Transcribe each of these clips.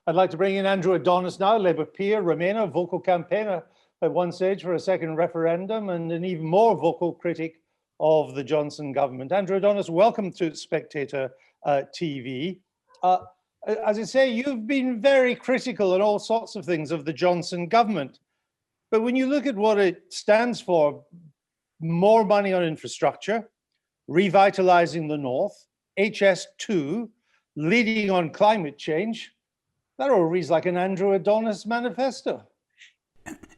I'd like to bring in Andrew Adonis now, Labour peer, Remainer, vocal campaigner at one stage for a second referendum, and an even more vocal critic of the Johnson government. Andrew Adonis, welcome to Spectator TV. As I say, you've been very critical on all sorts of things of the Johnson government. But when you look at what it stands for, more money on infrastructure, revitalizing the North, HS2, leading on climate change, that all reads like an Andrew Adonis manifesto.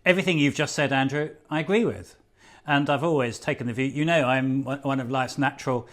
Everything you've just said, Andrew, I agree with. And I've always taken the view, you know, I'm one of life's natural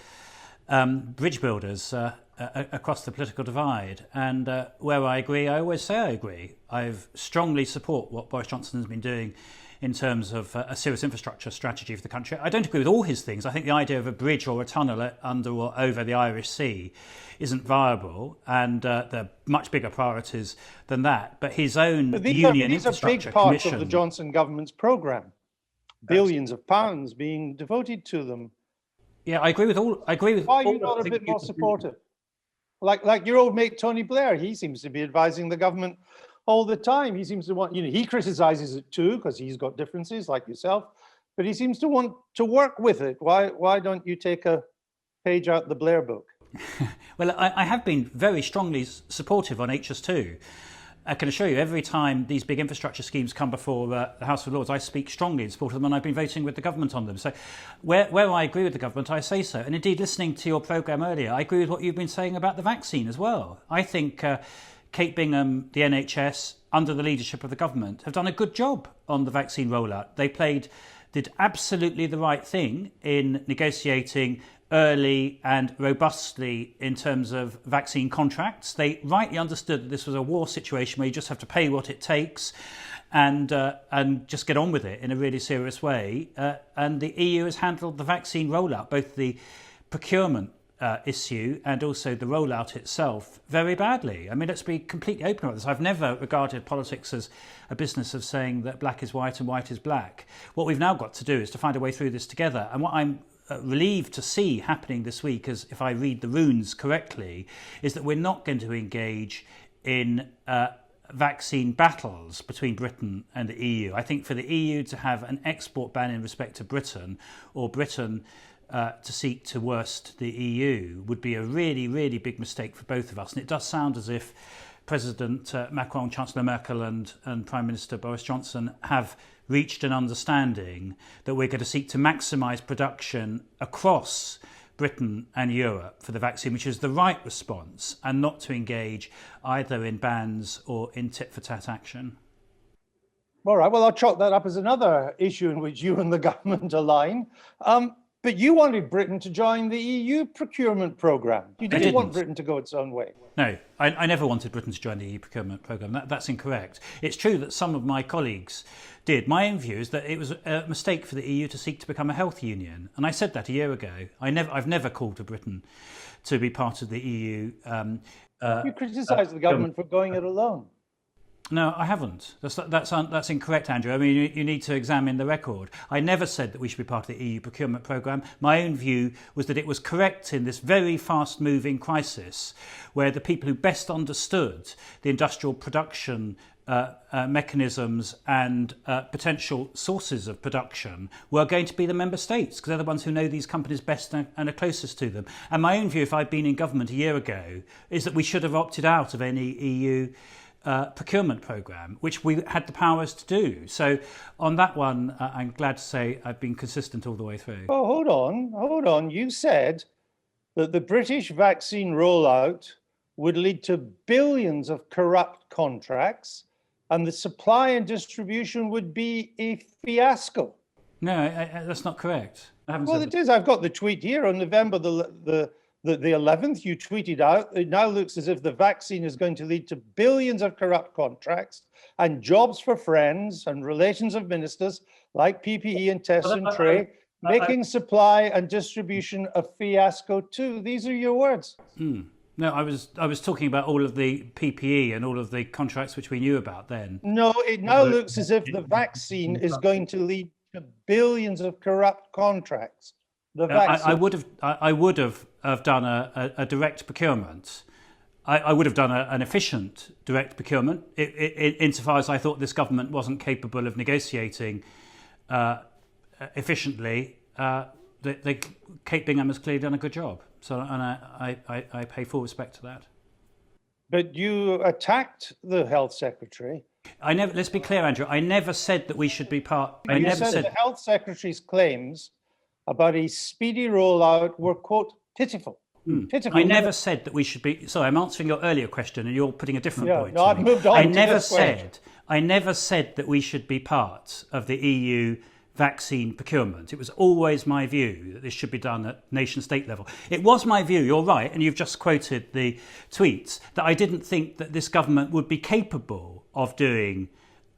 bridge builders across the political divide. And where I agree, I always say I agree. I strongly support what Boris Johnson has been doing in terms of a serious infrastructure strategy for the country. I don't agree with all his things. I think the idea of a bridge or a tunnel under or over the Irish Sea isn't viable, and there are much bigger priorities than that. But his own union infrastructure commission... These are big parts of the Johnson government's programme. Billions of pounds being devoted to them. Yeah, I agree with all... Why are you not a bit more supportive? Like your old mate Tony Blair, he seems to be advising the government all the time. He seems to want, you know, he criticises it too because he's got differences like yourself, but he seems to want to work with it. Why don't you take a page out the Blair book? Well, I have been very strongly supportive on HS2. I can assure you, every time these big infrastructure schemes come before the House of Lords, I speak strongly in support of them, and I've been voting with the government on them. So where I agree with the government, I say so. And indeed, listening to your programme earlier, I agree with what you've been saying about the vaccine as well. I think Kate Bingham, the NHS, under the leadership of the government, have done a good job on the vaccine rollout. They did absolutely the right thing in negotiating early and robustly in terms of vaccine contracts. They rightly understood that this was a war situation where you just have to pay what it takes and just get on with it in a really serious way. And the EU has handled the vaccine rollout, both the procurement issue and also the rollout itself, very badly. I mean, let's be completely open about this. I've never regarded politics as a business of saying that black is white and white is black. What we've now got to do is to find a way through this together. And what I'm relieved to see happening this week, as if I read the runes correctly, is that we're not going to engage in vaccine battles between Britain and the EU. I think for the EU to have an export ban in respect to Britain, or Britain to seek to worst the EU, would be a really, really big mistake for both of us. And it does sound as if President Macron, Chancellor Merkel and Prime Minister Boris Johnson have reached an understanding that we're going to seek to maximise production across Britain and Europe for the vaccine, which is the right response, and not to engage either in bans or in tit-for-tat action. All right, well, I'll chalk that up as another issue in which you and the government align. But you wanted Britain to join the EU procurement programme. You didn't want Britain to go its own way. No, I never wanted Britain to join the EU procurement programme. That's incorrect. It's true that some of my colleagues did. My own view is that it was a mistake for the EU to seek to become a health union. And I said that a year ago. I've never called for Britain to be part of the EU. You criticised the government for going it alone. No, I haven't. That's incorrect, Andrew. I mean, you need to examine the record. I never said that we should be part of the EU procurement programme. My own view was that it was correct in this very fast-moving crisis, where the people who best understood the industrial production mechanisms and potential sources of production were going to be the member states, because they're the ones who know these companies best and are closest to them. And my own view, if I'd been in government a year ago, is that we should have opted out of any EU procurement programme, which we had the powers to do. So on that one, I'm glad to say I've been consistent all the way through. Oh, hold on. You said that the British vaccine rollout would lead to billions of corrupt contracts and the supply and distribution would be a fiasco. No, that's not correct. Well, it is. I've got the tweet here on November the 11th. You tweeted out, it now looks as if the vaccine is going to lead to billions of corrupt contracts and jobs for friends and relations of ministers like PPE and Tess and Trey, making supply and distribution a fiasco too. These are your words. No, I was talking about all of the PPE and all of the contracts which we knew about then. No, it now looks as if the vaccine is going to lead to billions of corrupt contracts. The vaccine. I would have done a direct procurement I would have done an efficient direct procurement insofar as I thought this government wasn't capable of negotiating efficiently. Kate Bingham has clearly done a good job. So, and I pay full respect to that. But you attacked the health secretary. Let's be clear, Andrew. I never said that we should be part. You said the health secretary's claims about a speedy rollout were, quote, pitiful. Pitiful. I never said that we should be. Sorry, I'm answering your earlier question, and you're putting a different point. No, I've moved on. I never said that we should be part of the EU vaccine procurement. It was always my view that this should be done at nation-state level. It was my view, you're right, and you've just quoted the tweets, that I didn't think that this government would be capable of doing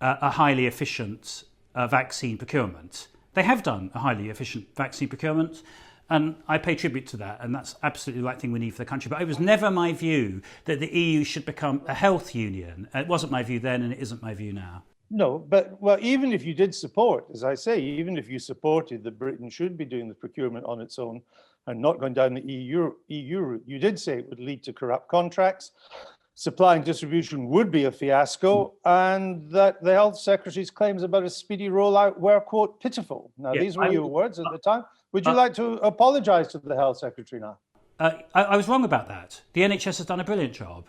a highly efficient vaccine procurement. They have done a highly efficient vaccine procurement, and I pay tribute to that, and that's absolutely the right thing we need for the country. But it was never my view that the EU should become a health union. It wasn't my view then, and it isn't my view now. No, but well, even if you did support, as I say, even if you supported that Britain should be doing the procurement on its own and not going down the EU route, you did say it would lead to corrupt contracts, supply and distribution would be a fiasco, and that the health secretary's claims about a speedy rollout were, quote, pitiful. Now, these were your words at the time. Would you like to apologise to the health secretary now? I was wrong about that. The NHS has done a brilliant job.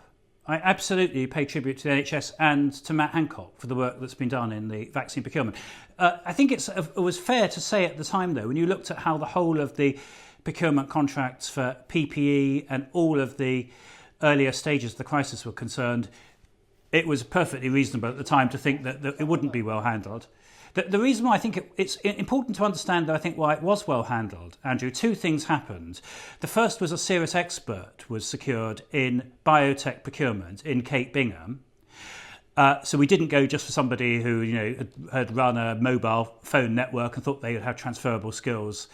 I absolutely pay tribute to the NHS and to Matt Hancock for the work that's been done in the vaccine procurement. I think it was fair to say at the time, though, when you looked at how the whole of the procurement contracts for PPE and all of the earlier stages of the crisis were concerned, it was perfectly reasonable at the time to think that it wouldn't be well handled. The reason why I think it's important to understand, though, I think why it was well handled, Andrew, two things happened. The first was a serious expert was secured in biotech procurement in Kate Bingham. So we didn't go just for somebody who had run a mobile phone network and thought they would have transferable skills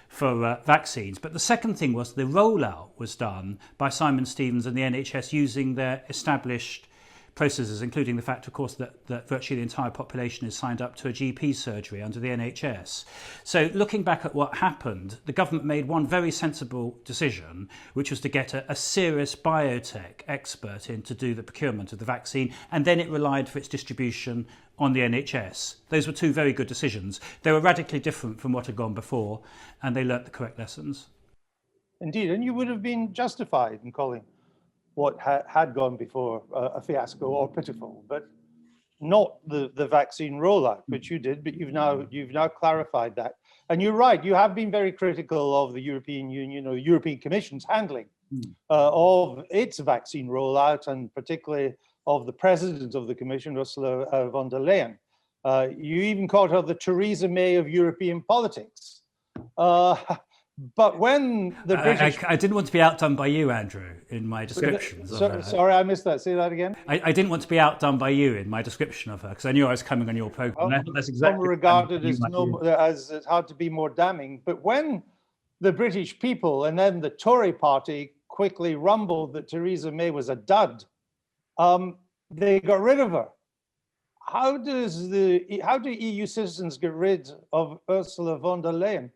for vaccines. But the second thing was the rollout was done by Simon Stevens and the NHS using their established processes, including the fact, of course, that virtually the entire population is signed up to a GP surgery under the NHS. So looking back at what happened, the government made one very sensible decision, which was to get a serious biotech expert in to do the procurement of the vaccine, and then it relied for its distribution on the NHS. Those were two very good decisions. They were radically different from what had gone before, and they learnt the correct lessons. Indeed, and you would have been justified in calling what had gone before a fiasco or pitiful, but not the vaccine rollout, which you did. But you've now clarified that, and you're right. You have been very critical of the European Union or European Commission's handling of its vaccine rollout, and particularly of the president of the Commission, Ursula von der Leyen. You even called her the Theresa May of European politics. But when the British... I didn't want to be outdone by you, Andrew, in my descriptions of her. Sorry, I missed that. Say that again. I didn't want to be outdone by you in my description of her, because I knew I was coming on your programme. That's exactly regarded as it's hard to be more damning. But when the British people and then the Tory party quickly rumbled that Theresa May was a dud, they got rid of her. How do EU citizens get rid of Ursula von der Leyen?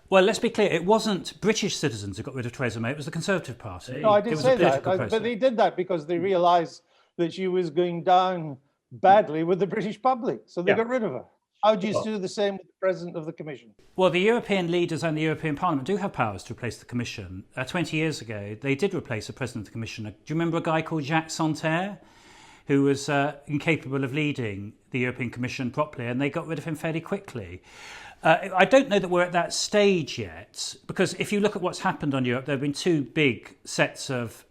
Well, let's be clear, it wasn't British citizens who got rid of Theresa May, it was the Conservative Party. No, I did say that, but they did that because they realised that she was going down badly with the British public, so they got rid of her. How do you do the same with the President of the Commission? Well, the European leaders and the European Parliament do have powers to replace the Commission. 20 years ago, they did replace the President of the Commission. Do you remember a guy called Jacques Santer, who was incapable of leading the European Commission properly, and they got rid of him fairly quickly. I don't know that we're at that stage yet, because if you look at what's happened on Europe, there have been two big sets of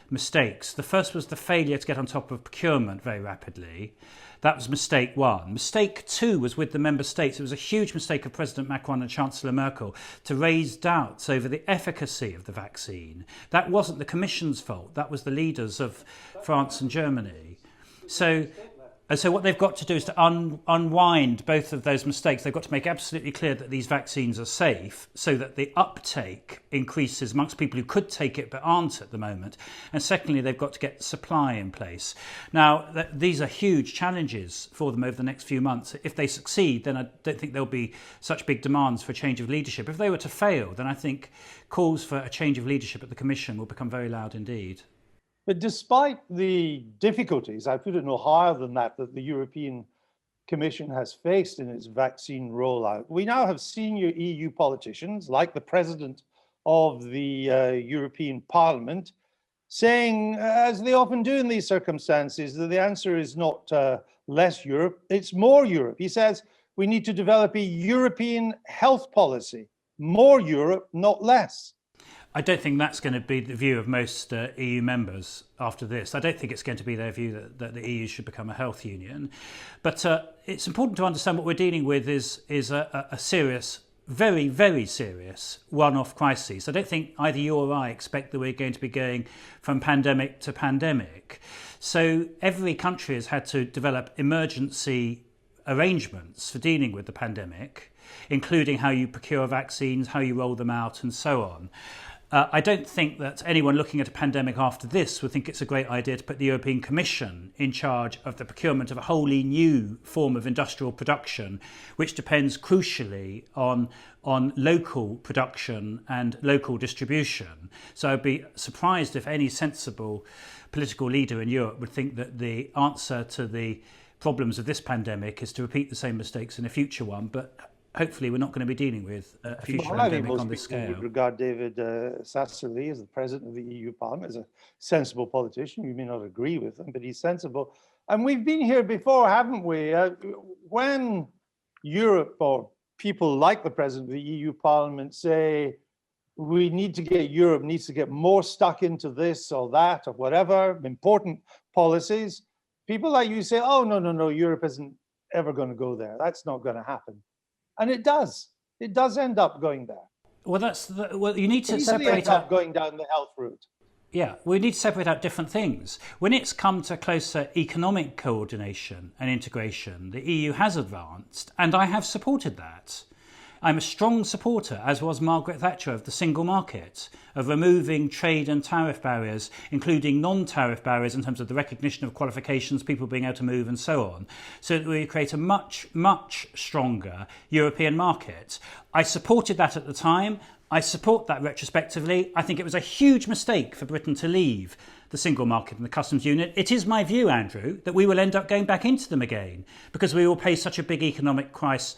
mistakes. The first was the failure to get on top of procurement very rapidly. That was mistake one. Mistake two was with the member states. It was a huge mistake of President Macron and Chancellor Merkel to raise doubts over the efficacy of the vaccine. That wasn't the Commission's fault. That was the leaders of France and Germany. So And so what they've got to do is to unwind both of those mistakes. They've got to make absolutely clear that these vaccines are safe so that the uptake increases amongst people who could take it but aren't at the moment. And secondly, they've got to get supply in place. Now, these are huge challenges for them over the next few months. If they succeed, then I don't think there'll be such big demands for a change of leadership. If they were to fail, then I think calls for a change of leadership at the Commission will become very loud indeed. But despite the difficulties, I put it no higher than that the European Commission has faced in its vaccine rollout, we now have senior EU politicians, like the President of the European Parliament, saying, as they often do in these circumstances, that the answer is not less Europe, it's more Europe. He says we need to develop a European health policy, more Europe, not less. I don't think that's going to be the view of most EU members after this. I don't think it's going to be their view that the EU should become a health union. But it's important to understand what we're dealing with is a serious, very, very serious one-off crisis. I don't think either you or I expect that we're going to be going from pandemic to pandemic. So every country has had to develop emergency arrangements for dealing with the pandemic, including how you procure vaccines, how you roll them out, and so on. I don't think that anyone looking at a pandemic after this would think it's a great idea to put the European Commission in charge of the procurement of a wholly new form of industrial production, which depends crucially on local production and local distribution. So I'd be surprised if any sensible political leader in Europe would think that the answer to the problems of this pandemic is to repeat the same mistakes in a future one. But hopefully we're not going to be dealing with a future pandemic on this scale. I would regard David Sassoli as the President of the EU Parliament as a sensible politician. You may not agree with him, but he's sensible. And we've been here before, haven't we? When Europe or people like the President of the EU Parliament say, we need to get Europe needs to get more stuck into this or that or whatever, important policies, people like you say, oh, no, Europe isn't ever going to go there. That's not going to happen. And it does. It does end up going there. Well, you need to separate out going down the health route. Yeah, we need to separate out different things. When it's come to closer economic coordination and integration, the EU has advanced, and I have supported that. I'm a strong supporter, as was Margaret Thatcher, of the single market, of removing trade and tariff barriers, including non-tariff barriers in terms of the recognition of qualifications, people being able to move and so on, so that we create a much, much stronger European market. I supported that at the time. I support that retrospectively. I think it was a huge mistake for Britain to leave the single market and the customs union. It is my view, Andrew, that we will end up going back into them again because we will pay such a big economic price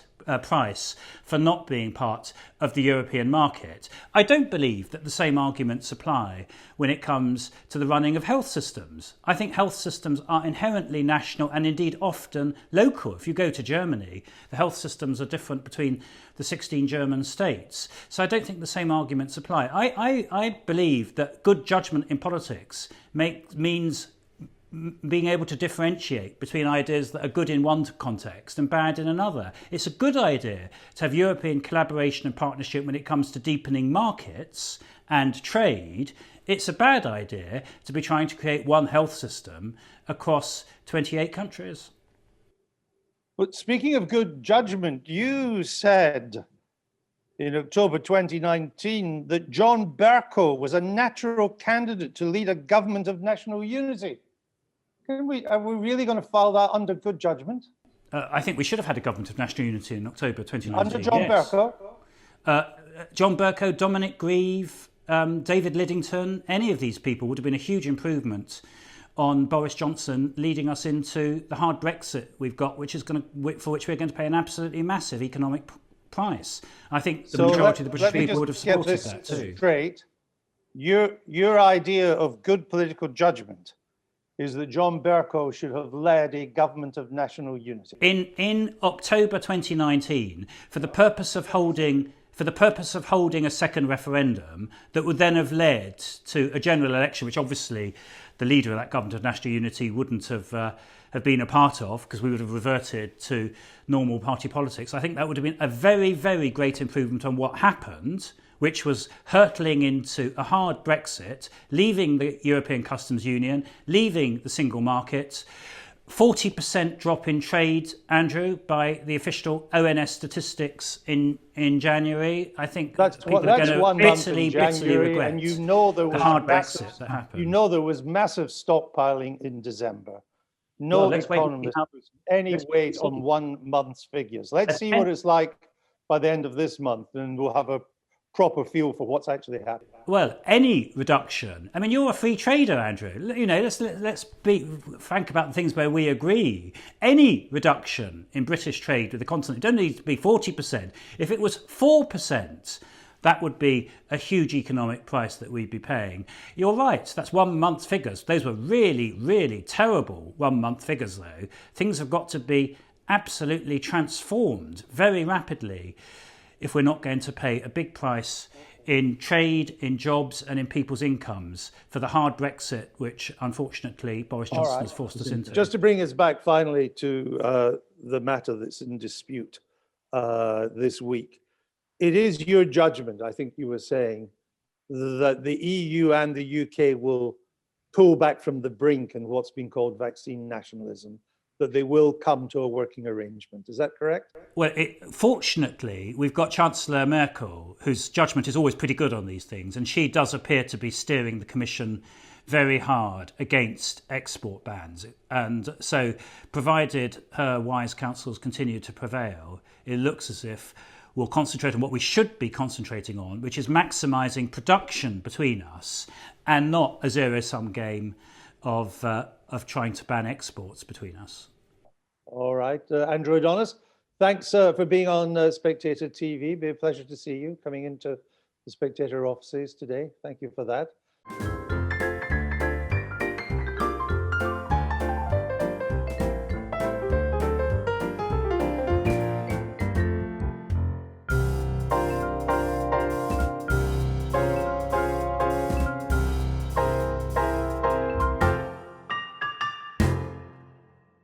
for not being part of the European market. I don't believe that the same arguments apply when it comes to the running of health systems. I think health systems are inherently national and indeed often local. If you go to Germany, the health systems are different between the 16 German states. So I don't think the same arguments apply. I believe that good judgment in politics means being able to differentiate between ideas that are good in one context and bad in another. It's a good idea to have European collaboration and partnership when it comes to deepening markets and trade. It's a bad idea to be trying to create one health system across 28 countries. But speaking of good judgment, you said in October 2019 that John Bercow was a natural candidate to lead a government of national unity. Are we really going to file that under good judgment? I think we should have had a government of national unity in October 2019. Under John Bercow? John Bercow, Dominic Grieve, David Lidington, any of these people would have been a huge improvement on Boris Johnson leading us into the hard Brexit we've got, for which we're going to pay an absolutely massive economic price. I think the majority of the British people would have supported that too. Straight. Your idea of good political judgment is that John Bercow should have led a government of national unity. In October 2019, for the purpose of holding a second referendum that would then have led to a general election, which obviously the leader of that government of national unity wouldn't have been a part of, because we would have reverted to normal party politics. I think that would have been a very, very great improvement on what happened, which was hurtling into a hard Brexit, leaving the European Customs Union, leaving the single market, 40% drop in trade, Andrew, by the official ONS statistics in January. I think people are going to bitterly regret and you know there was the hard Brexit that happened. You know there was massive stockpiling in December. No economist puts any weight on 1 month's figures. Let's see what it's like by the end of this month, and we'll have a proper feel for what's actually happening. Well, any reduction. I mean, you're a free trader, Andrew. You know, let's be frank about the things where we agree. Any reduction in British trade with the continent, it doesn't need to be 40%. If it was 4%, that would be a huge economic price that we'd be paying. You're right, that's 1 month's figures. Those were really, really terrible 1 month figures, though. Things have got to be absolutely transformed very rapidly if we're not going to pay a big price in trade, in jobs and in people's incomes for the hard Brexit, which unfortunately Boris Johnson has forced us into. Just to bring us back finally to the matter that's in dispute this week. It is your judgment, I think you were saying, that the EU and the UK will pull back from the brink and what's been called vaccine nationalism, that they will come to a working arrangement. Is that correct? Well, fortunately, we've got Chancellor Merkel, whose judgment is always pretty good on these things, and she does appear to be steering the Commission very hard against export bans. And so, provided her wise counsels continue to prevail, it looks as if we'll concentrate on what we should be concentrating on, which is maximising production between us and not a zero-sum game of trying to ban exports between us. All right, Andrew Adonis, thanks for being on Spectator TV. It'll be a pleasure to see you coming into the Spectator offices today. Thank you for that.